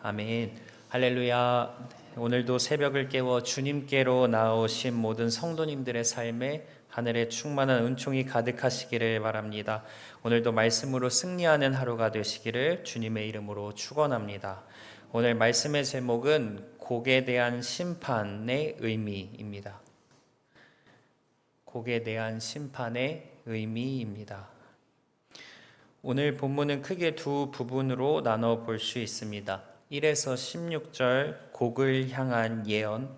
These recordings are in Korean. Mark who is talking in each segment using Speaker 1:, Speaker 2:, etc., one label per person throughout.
Speaker 1: 아멘. 할렐루야. 오늘도 새벽을 깨워 주님께로 나오신 모든 성도님들의 삶에 하늘의 충만한 은총이 가득하시기를 바랍니다. 오늘도 말씀으로 승리하는 하루가 되시기를 주님의 이름으로 축원합니다. 오늘 말씀의 제목은 곡에 대한 심판의 의미입니다. 곡에 대한 심판의 의미입니다. 오늘 본문은 크게 두 부분으로 나눠 볼 수 있습니다. 1에서 16절 곡을 향한 예언,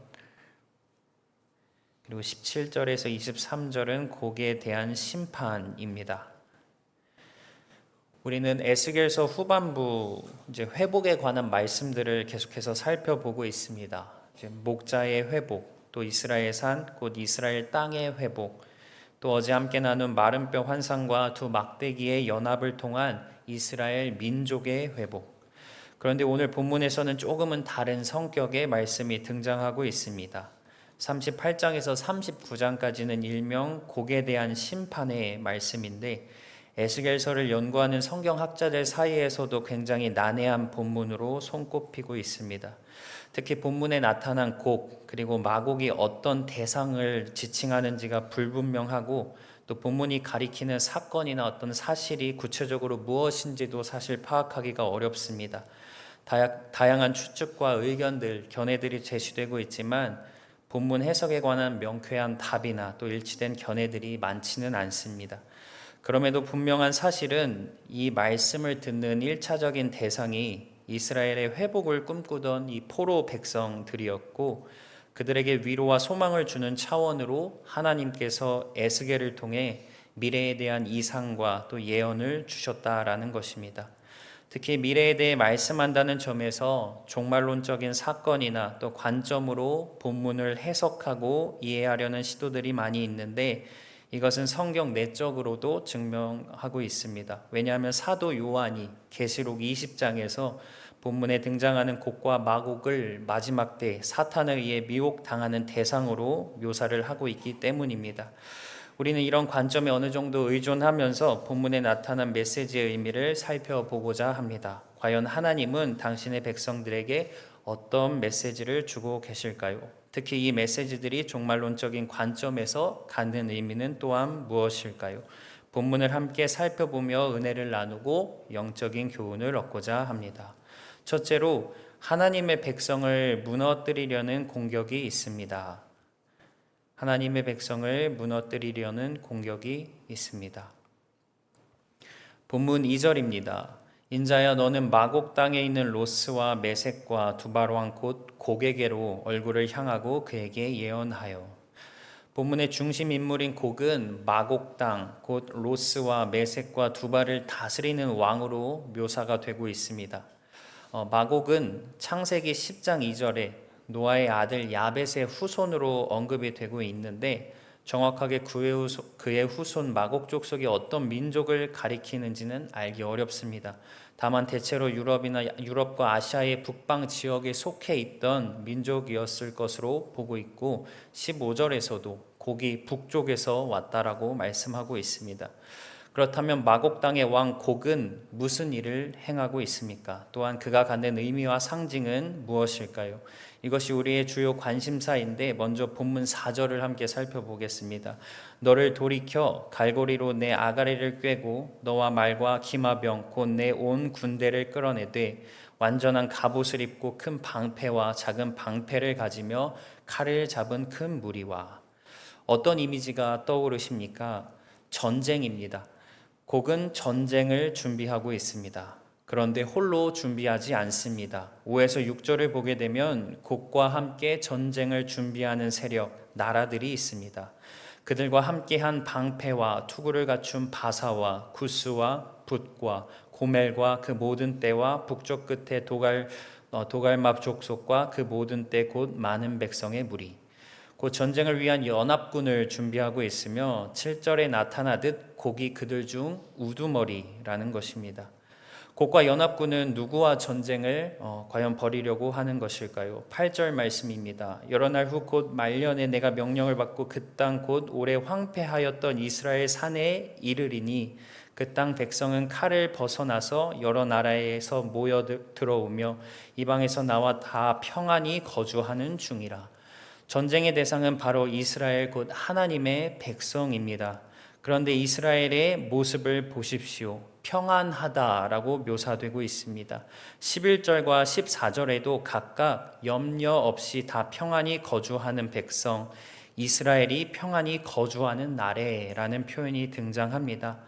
Speaker 1: 그리고 17절에서 23절은 곡에 대한 심판입니다. 우리는 에스겔서 후반부 회복에 관한 말씀들을 계속해서 살펴보고 있습니다. 목자의 회복, 또 이스라엘 산, 곧 이스라엘 땅의 회복, 또 어제 함께 나눈 마른 뼈 환상과 두 막대기의 연합을 통한 이스라엘 민족의 회복. 그런데 오늘 본문에서는 조금은 다른 성격의 말씀이 등장하고 있습니다. 38장에서 39장까지는 일명 곡에 대한 심판의 말씀인데 에스겔서를 연구하는 성경학자들 사이에서도 굉장히 난해한 본문으로 손꼽히고 있습니다. 특히 본문에 나타난 곡, 그리고 마곡이 어떤 대상을 지칭하는지가 불분명하고 또 본문이 가리키는 사건이나 어떤 사실이 구체적으로 무엇인지도 사실 파악하기가 어렵습니다. 다양한 추측과 의견들, 견해들이 제시되고 있지만 본문 해석에 관한 명쾌한 답이나 또 일치된 견해들이 많지는 않습니다. 그럼에도 분명한 사실은 이 말씀을 듣는 1차적인 대상이 이스라엘의 회복을 꿈꾸던 이 포로 백성들이었고 그들에게 위로와 소망을 주는 차원으로 하나님께서 에스겔을 통해 미래에 대한 이상과 또 예언을 주셨다라는 것입니다. 특히 미래에 대해 말씀한다는 점에서 종말론적인 사건이나 또 관점으로 본문을 해석하고 이해하려는 시도들이 많이 있는데 이것은 성경 내적으로도 증명하고 있습니다. 왜냐하면 사도 요한이 계시록 20장에서 본문에 등장하는 곡과 마곡을 마지막 때 사탄에 의해 미혹당하는 대상으로 묘사를 하고 있기 때문입니다. 우리는 이런 관점에 어느 정도 의존하면서 본문에 나타난 메시지의 의미를 살펴보고자 합니다. 과연 하나님은 당신의 백성들에게 어떤 메시지를 주고 계실까요? 특히 이 메시지들이 종말론적인 관점에서 갖는 의미는 또한 무엇일까요? 본문을 함께 살펴보며 은혜를 나누고 영적인 교훈을 얻고자 합니다. 첫째로 하나님의 백성을 무너뜨리려는 공격이 있습니다. 하나님의 백성을 무너뜨리려는 공격이 있습니다. 본문 2절입니다. 인자야 너는 마곡 땅에 있는 로스와 메섹과 두발왕 곧 곡에게로 얼굴을 향하고 그에게 예언하여. 본문의 중심 인물인 곡은 마곡 땅 곧 로스와 메섹과 두발을 다스리는 왕으로 묘사가 되고 있습니다. 마곡은 창세기 10장 2절에 노아의 아들 야벳의 후손으로 언급이 되고 있는데 정확하게 그의 후손 마곡 족속이 어떤 민족을 가리키는지는 알기 어렵습니다. 다만 대체로 유럽과 아시아의 북방 지역에 속해 있던 민족이었을 것으로 보고 있고 15절에서도 곡이 북쪽에서 왔다라고 말씀하고 있습니다. 그렇다면 마곡 땅의 왕 곡은 무슨 일을 행하고 있습니까? 또한 그가 갖는 의미와 상징은 무엇일까요? 이것이 우리의 주요 관심사인데 먼저 본문 4절을 함께 살펴보겠습니다. 너를 돌이켜 갈고리로 내 아가리를 꿰고 너와 말과 기마병 곧 내 온 군대를 끌어내되 완전한 갑옷을 입고 큰 방패와 작은 방패를 가지며 칼을 잡은 큰 무리와. 어떤 이미지가 떠오르십니까? 전쟁입니다. 곡은 전쟁을 준비하고 있습니다. 그런데 홀로 준비하지 않습니다. 5에서 6절을 보게 되면 곡과 함께 전쟁을 준비하는 세력, 나라들이 있습니다. 그들과 함께한 방패와 투구를 갖춘 바사와 구스와 붓과 고멜과 그 모든 떼와 북쪽 끝에 도갈맙 족속과 그 모든 떼 곧 많은 백성의 무리. 곧 전쟁을 위한 연합군을 준비하고 있으며 7절에 나타나듯 곡이 그들 중 우두머리라는 것입니다. 곡과 연합군은 누구와 전쟁을 과연 벌이려고 하는 것일까요? 8절 말씀입니다. 여러 날 후 곧 말년에 내가 명령을 받고 그 땅 곧 오래 황폐하였던 이스라엘 산에 이르리니 그 땅 백성은 칼을 벗어나서 여러 나라에서 모여 들어오며 이방에서 나와 다 평안히 거주하는 중이라. 전쟁의 대상은 바로 이스라엘 곧 하나님의 백성입니다. 그런데 이스라엘의 모습을 보십시오. 평안하다라고 묘사되고 있습니다. 11절과 14절에도 각각 염려 없이 다 평안히 거주하는 백성, 이스라엘이 평안히 거주하는 나라라는 표현이 등장합니다.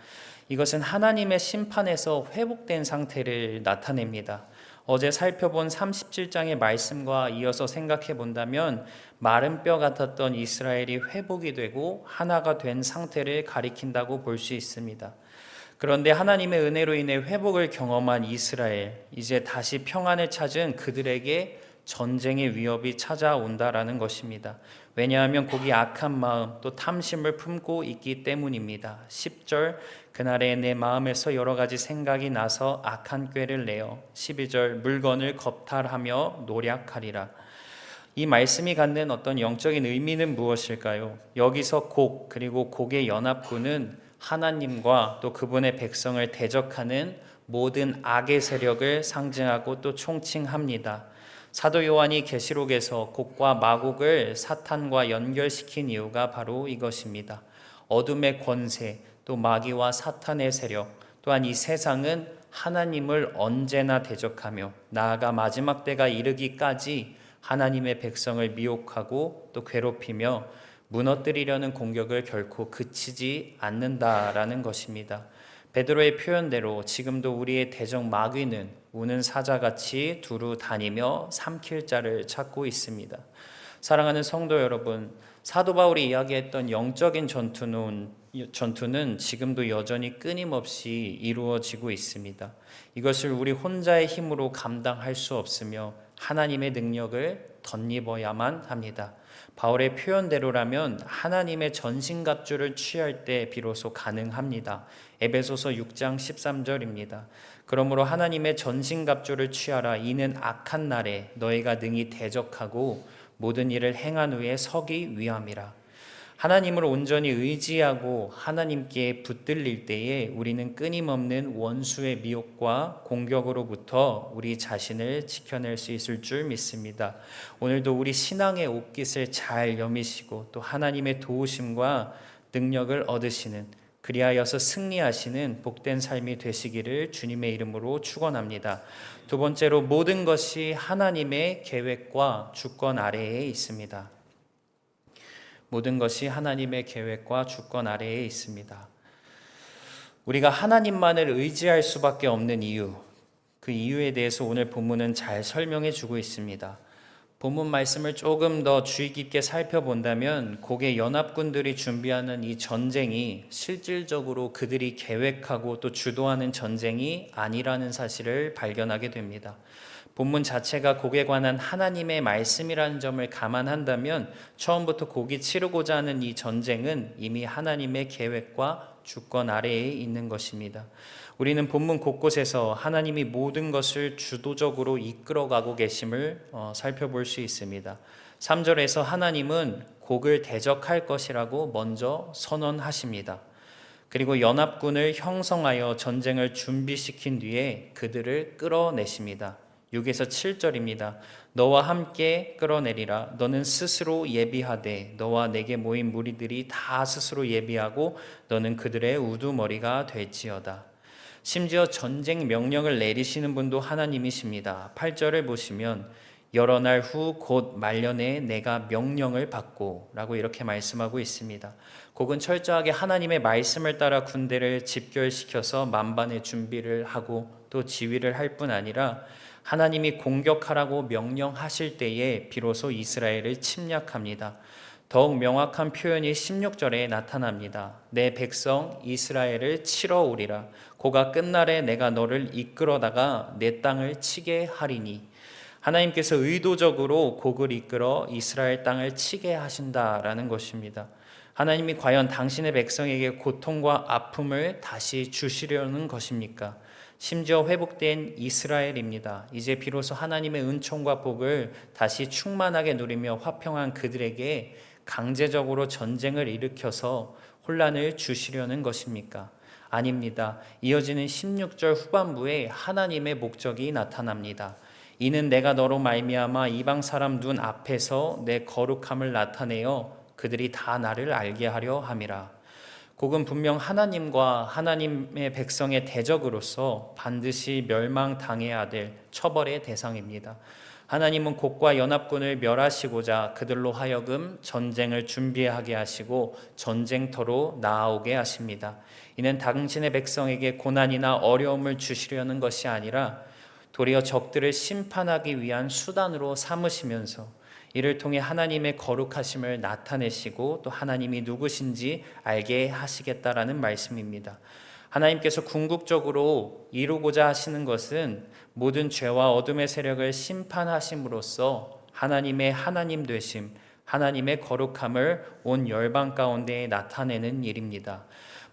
Speaker 1: 이것은 하나님의 심판에서 회복된 상태를 나타냅니다. 어제 살펴본 37장의 말씀과 이어서 생각해 본다면 마른 뼈 같았던 이스라엘이 회복이 되고 하나가 된 상태를 가리킨다고 볼 수 있습니다. 그런데 하나님의 은혜로 인해 회복을 경험한 이스라엘, 이제 다시 평안을 찾은 그들에게 전쟁의 위협이 찾아온다라는 것입니다. 왜냐하면 거기 악한 마음 또 탐심을 품고 있기 때문입니다. 10절 그날에 내 마음에서 여러 가지 생각이 나서 악한 꾀를 내어 12절 물건을 겁탈하며 노략하리라. 이 말씀이 갖는 어떤 영적인 의미는 무엇일까요? 여기서 곡 그리고 곡의 연합구는 하나님과 또 그분의 백성을 대적하는 모든 악의 세력을 상징하고 또 총칭합니다. 사도 요한이 계시록에서 곡과 마곡을 사탄과 연결시킨 이유가 바로 이것입니다. 어둠의 권세, 또 마귀와 사탄의 세력, 또한 이 세상은 하나님을 언제나 대적하며 나아가 마지막 때가 이르기까지 하나님의 백성을 미혹하고 또 괴롭히며 무너뜨리려는 공격을 결코 그치지 않는다라는 것입니다. 베드로의 표현대로 지금도 우리의 대적 마귀는 우는 사자같이 두루 다니며 삼킬 자를 찾고 있습니다. 사랑하는 성도 여러분, 사도 바울이 이야기했던 영적인 전투는 지금도 여전히 끊임없이 이루어지고 있습니다. 이것을 우리 혼자의 힘으로 감당할 수 없으며 하나님의 능력을 덧입어야만 합니다. 바울의 표현대로라면 하나님의 전신갑주를 취할 때 비로소 가능합니다. 에베소서 6장 13절입니다. 그러므로 하나님의 전신갑주를 취하라. 이는 악한 날에 너희가 능히 대적하고 모든 일을 행한 후에 서기 위함이라. 하나님을 온전히 의지하고 하나님께 붙들릴 때에 우리는 끊임없는 원수의 미혹과 공격으로부터 우리 자신을 지켜낼 수 있을 줄 믿습니다. 오늘도 우리 신앙의 옷깃을 잘 여미시고 또 하나님의 도우심과 능력을 얻으시는, 그리하여서 승리하시는 복된 삶이 되시기를 주님의 이름으로 축원합니다. 두 번째로, 모든 것이 하나님의 계획과 주권 아래에 있습니다. 모든 것이 하나님의 계획과 주권 아래에 있습니다. 우리가 하나님만을 의지할 수밖에 없는 이유, 그 이유에 대해서 오늘 본문은 잘 설명해 주고 있습니다. 본문 말씀을 조금 더 주의 깊게 살펴본다면 곡의 연합군들이 준비하는 이 전쟁이 실질적으로 그들이 계획하고 또 주도하는 전쟁이 아니라는 사실을 발견하게 됩니다. 본문 자체가 곡에 관한 하나님의 말씀이라는 점을 감안한다면 처음부터 곡이 치르고자 하는 이 전쟁은 이미 하나님의 계획과 주권 아래에 있는 것입니다. 우리는 본문 곳곳에서 하나님이 모든 것을 주도적으로 이끌어가고 계심을 살펴볼 수 있습니다. 3절에서 하나님은 곡을 대적할 것이라고 먼저 선언하십니다. 그리고 연합군을 형성하여 전쟁을 준비시킨 뒤에 그들을 끌어내십니다. 6에서 7절입니다. 너와 함께 끌어내리라. 너는 스스로 예비하되 너와 내게 모인 무리들이 다 스스로 예비하고 너는 그들의 우두머리가 될지어다. 심지어 전쟁 명령을 내리시는 분도 하나님이십니다. 8절을 보시면 여러 날 후 곧 말년에 내가 명령을 받고 라고 이렇게 말씀하고 있습니다. 곡은 철저하게 하나님의 말씀을 따라 군대를 집결시켜서 만반의 준비를 하고 또 지휘를 할 뿐 아니라 하나님이 공격하라고 명령하실 때에 비로소 이스라엘을 침략합니다. 더욱 명확한 표현이 16절에 나타납니다. 내 백성 이스라엘을 치러 오리라. 고가 끝날에 내가 너를 이끌어다가 내 땅을 치게 하리니. 하나님께서 의도적으로 곡을 이끌어 이스라엘 땅을 치게 하신다라는 것입니다. 하나님이 과연 당신의 백성에게 고통과 아픔을 다시 주시려는 것입니까? 심지어 회복된 이스라엘입니다. 이제 비로소 하나님의 은총과 복을 다시 충만하게 누리며 화평한 그들에게 강제적으로 전쟁을 일으켜서 혼란을 주시려는 것입니까? 아닙니다. 이어지는 16절 후반부에 하나님의 목적이 나타납니다. 이는 내가 너로 말미암아 이방 사람 눈 앞에서 내 거룩함을 나타내어 그들이 다 나를 알게 하려 함이라. 곡은 분명 하나님과 하나님의 백성의 대적으로서 반드시 멸망당해야 될 처벌의 대상입니다. 하나님은 곡과 연합군을 멸하시고자 그들로 하여금 전쟁을 준비하게 하시고 전쟁터로 나아오게 하십니다. 이는 당신의 백성에게 고난이나 어려움을 주시려는 것이 아니라 도리어 적들을 심판하기 위한 수단으로 삼으시면서 이를 통해 하나님의 거룩하심을 나타내시고 또 하나님이 누구신지 알게 하시겠다라는 말씀입니다. 하나님께서 궁극적으로 이루고자 하시는 것은 모든 죄와 어둠의 세력을 심판하심으로써 하나님의 하나님 되심, 하나님의 거룩함을 온 열방 가운데 나타내는 일입니다.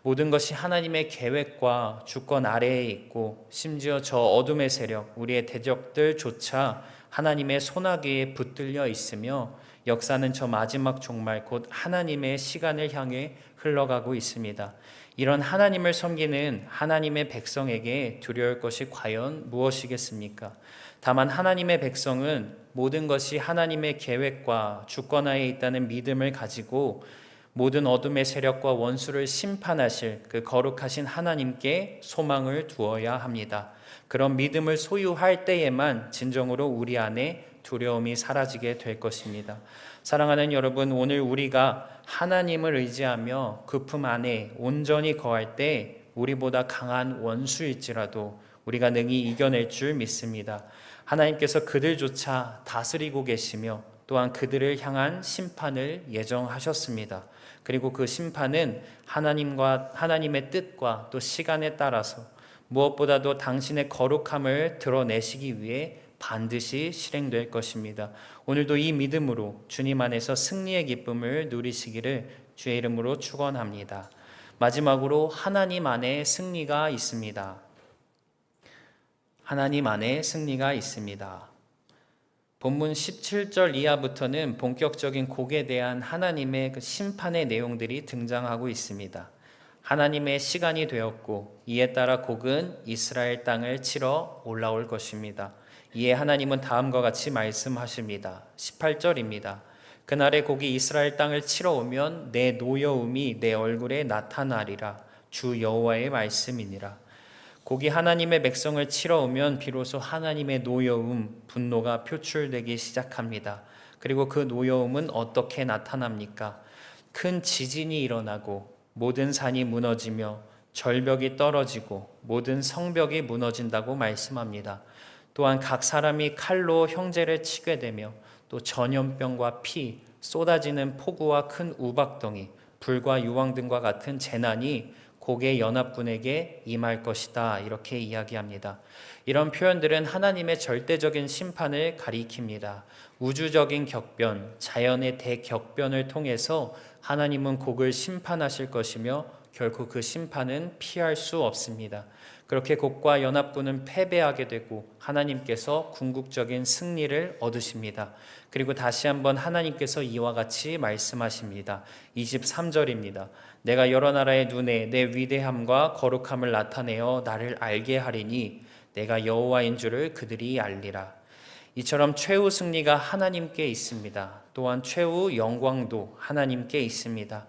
Speaker 1: 모든 것이 하나님의 계획과 주권 아래에 있고 심지어 저 어둠의 세력, 우리의 대적들조차 하나님의 손아귀에 붙들려 있으며 역사는 저 마지막 종말 곧 하나님의 시간을 향해 흘러가고 있습니다. 이런 하나님을 섬기는 하나님의 백성에게 두려울 것이 과연 무엇이겠습니까? 다만 하나님의 백성은 모든 것이 하나님의 계획과 주권하에 있다는 믿음을 가지고 모든 어둠의 세력과 원수를 심판하실 그 거룩하신 하나님께 소망을 두어야 합니다. 그런 믿음을 소유할 때에만 진정으로 우리 안에 두려움이 사라지게 될 것입니다. 사랑하는 여러분, 오늘 우리가 하나님을 의지하며 그 품 안에 온전히 거할 때 우리보다 강한 원수일지라도 우리가 능히 이겨낼 줄 믿습니다. 하나님께서 그들조차 다스리고 계시며 또한 그들을 향한 심판을 예정하셨습니다. 그리고 그 심판은 하나님의 뜻과 또 시간에 따라서 무엇보다도 당신의 거룩함을 드러내시기 위해 반드시 실행될 것입니다. 오늘도 이 믿음으로 주님 안에서 승리의 기쁨을 누리시기를 주의 이름으로 축원합니다. 마지막으로 하나님 안에 승리가 있습니다. 하나님 안에 승리가 있습니다. 본문 17절 이하부터는 본격적인 곡에 대한 하나님의 그 심판의 내용들이 등장하고 있습니다. 하나님의 시간이 되었고 이에 따라 곡은 이스라엘 땅을 치러 올라올 것입니다. 이에 하나님은 다음과 같이 말씀하십니다. 18절입니다. 그날의 곡이 이스라엘 땅을 치러 오면 내 노여움이 내 얼굴에 나타나리라. 주 여호와의 말씀이니라. 곡이 하나님의 백성을 치러 오면 비로소 하나님의 노여움, 분노가 표출되기 시작합니다. 그리고 그 노여움은 어떻게 나타납니까? 큰 지진이 일어나고 모든 산이 무너지며 절벽이 떨어지고 모든 성벽이 무너진다고 말씀합니다. 또한 각 사람이 칼로 형제를 치게 되며 또 전염병과 피, 쏟아지는 폭우와 큰 우박덩이, 불과 유황 등과 같은 재난이 곡의 연합군에게 임할 것이다. 이렇게 이야기합니다. 이런 표현들은 하나님의 절대적인 심판을 가리킵니다. 우주적인 격변, 자연의 대격변을 통해서 하나님은 곡을 심판하실 것이며 결코 그 심판은 피할 수 없습니다. 그렇게 곡과 연합군은 패배하게 되고 하나님께서 궁극적인 승리를 얻으십니다. 그리고 다시 한번 하나님께서 이와 같이 말씀하십니다. 23절입니다. 내가 여러 나라의 눈에 내 위대함과 거룩함을 나타내어 나를 알게 하리니 내가 여호와인 줄을 그들이 알리라. 이처럼 최후 승리가 하나님께 있습니다. 또한 최후 영광도 하나님께 있습니다.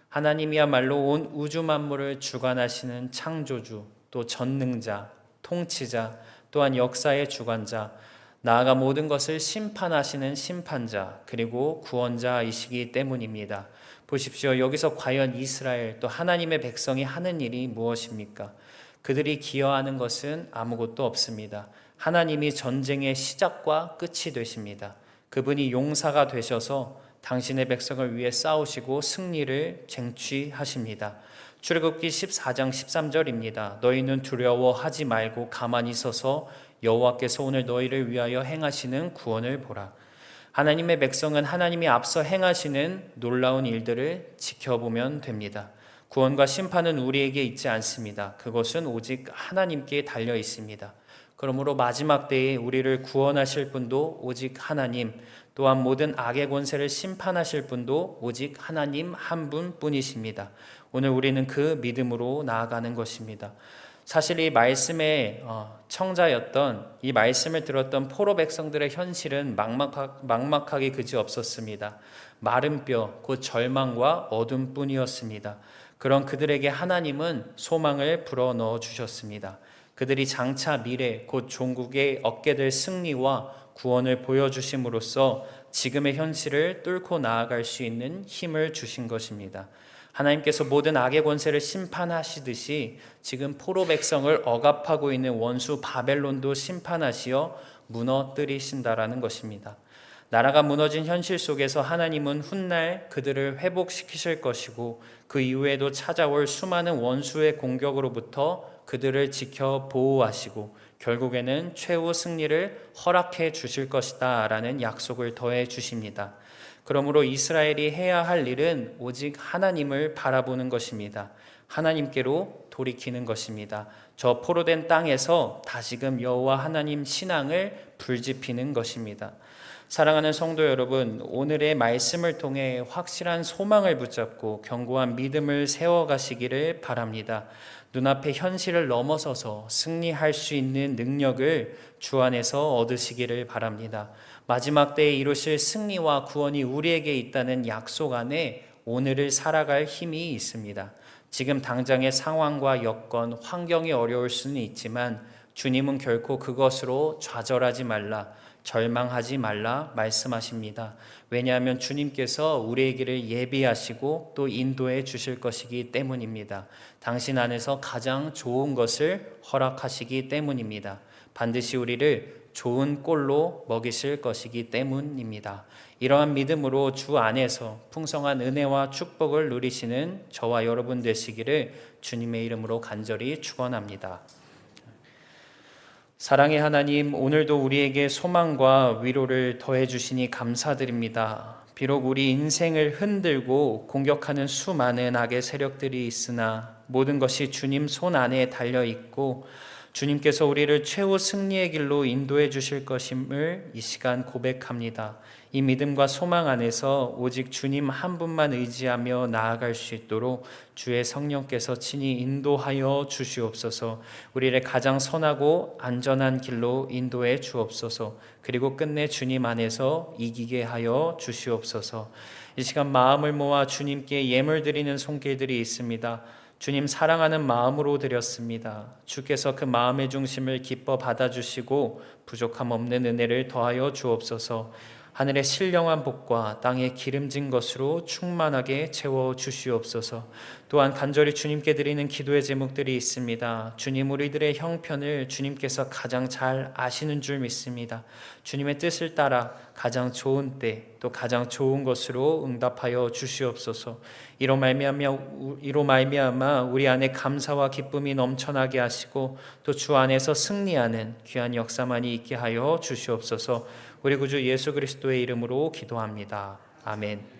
Speaker 1: 하나님이야말로 온 우주 만물을 주관하시는 창조주, 또 전능자, 통치자, 또한 역사의 주관자, 나아가 모든 것을 심판하시는 심판자, 그리고 구원자이시기 때문입니다. 보십시오. 여기서 과연 이스라엘 또 하나님의 백성이 하는 일이 무엇입니까? 그들이 기여하는 것은 아무것도 없습니다. 하나님이 전쟁의 시작과 끝이 되십니다. 그분이 용사가 되셔서 당신의 백성을 위해 싸우시고 승리를 쟁취하십니다. 출애굽기 14장 13절입니다. 너희는 두려워하지 말고 가만히 서서 여호와께서 오늘 너희를 위하여 행하시는 구원을 보라. 하나님의 백성은 하나님이 앞서 행하시는 놀라운 일들을 지켜보면 됩니다. 구원과 심판은 우리에게 있지 않습니다. 그것은 오직 하나님께 달려 있습니다. 그러므로 마지막 때에 우리를 구원하실 분도 오직 하나님, 또한 모든 악의 권세를 심판하실 분도 오직 하나님 한 분뿐이십니다. 오늘 우리는 그 믿음으로 나아가는 것입니다. 사실 이 말씀의 청자였던, 이 말씀을 들었던 포로 백성들의 현실은 막막하기 그지없었습니다. 마른 뼈, 곧 절망과 어둠뿐이었습니다. 그런 그들에게 하나님은 소망을 불어넣어 주셨습니다. 그들이 장차 미래, 곧 종국에 얻게 될 승리와 구원을 보여주심으로써 지금의 현실을 뚫고 나아갈 수 있는 힘을 주신 것입니다. 하나님께서 모든 악의 권세를 심판하시듯이 지금 포로 백성을 억압하고 있는 원수 바벨론도 심판하시어 무너뜨리신다라는 것입니다. 나라가 무너진 현실 속에서 하나님은 훗날 그들을 회복시키실 것이고 그 이후에도 찾아올 수많은 원수의 공격으로부터 그들을 지켜 보호하시고 결국에는 최후 승리를 허락해 주실 것이다 라는 약속을 더해 주십니다. 그러므로 이스라엘이 해야 할 일은 오직 하나님을 바라보는 것입니다. 하나님께로 돌이키는 것입니다. 저 포로된 땅에서 다시금 여호와 하나님 신앙을 불지피는 것입니다. 사랑하는 성도 여러분, 오늘의 말씀을 통해 확실한 소망을 붙잡고 견고한 믿음을 세워가시기를 바랍니다. 눈앞의 현실을 넘어서서 승리할 수 있는 능력을 주 안에서 얻으시기를 바랍니다. 마지막 때에 이루실 승리와 구원이 우리에게 있다는 약속 안에 오늘을 살아갈 힘이 있습니다. 지금 당장의 상황과 여건, 환경이 어려울 수는 있지만 주님은 결코 그것으로 좌절하지 말라, 절망하지 말라 말씀하십니다. 왜냐하면 주님께서 우리의 길을 예비하시고 또 인도해 주실 것이기 때문입니다. 당신 안에서 가장 좋은 것을 허락하시기 때문입니다. 반드시 우리를 좋은 꼴로 먹이실 것이기 때문입니다. 이러한 믿음으로 주 안에서 풍성한 은혜와 축복을 누리시는 저와 여러분 되시기를 주님의 이름으로 간절히 축원합니다. 사랑의 하나님, 오늘도 우리에게 소망과 위로를 더해 주시니 감사드립니다. 비록 우리 인생을 흔들고 공격하는 수많은 악의 세력들이 있으나 모든 것이 주님 손 안에 달려 있고 주님께서 우리를 최후 승리의 길로 인도해 주실 것임을 이 시간 고백합니다. 이 믿음과 소망 안에서 오직 주님 한 분만 의지하며 나아갈 수 있도록 주의 성령께서 친히 인도하여 주시옵소서. 우리를 가장 선하고 안전한 길로 인도해 주옵소서. 그리고 끝내 주님 안에서 이기게 하여 주시옵소서. 이 시간 마음을 모아 주님께 예물 드리는 손길들이 있습니다. 주님 사랑하는 마음으로 드렸습니다. 주께서 그 마음의 중심을 기뻐 받아주시고 부족함 없는 은혜를 더하여 주옵소서. 하늘의 신령한 복과 땅의 기름진 것으로 충만하게 채워 주시옵소서. 또한 간절히 주님께 드리는 기도의 제목들이 있습니다. 주님, 우리들의 형편을 주님께서 가장 잘 아시는 줄 믿습니다. 주님의 뜻을 따라 가장 좋은 때 또 가장 좋은 것으로 응답하여 주시옵소서. 이로 말미암아 우리 안에 감사와 기쁨이 넘쳐나게 하시고 또 주 안에서 승리하는 귀한 역사만이 있게 하여 주시옵소서. 우리 구주 예수 그리스도의 이름으로 기도합니다. 아멘.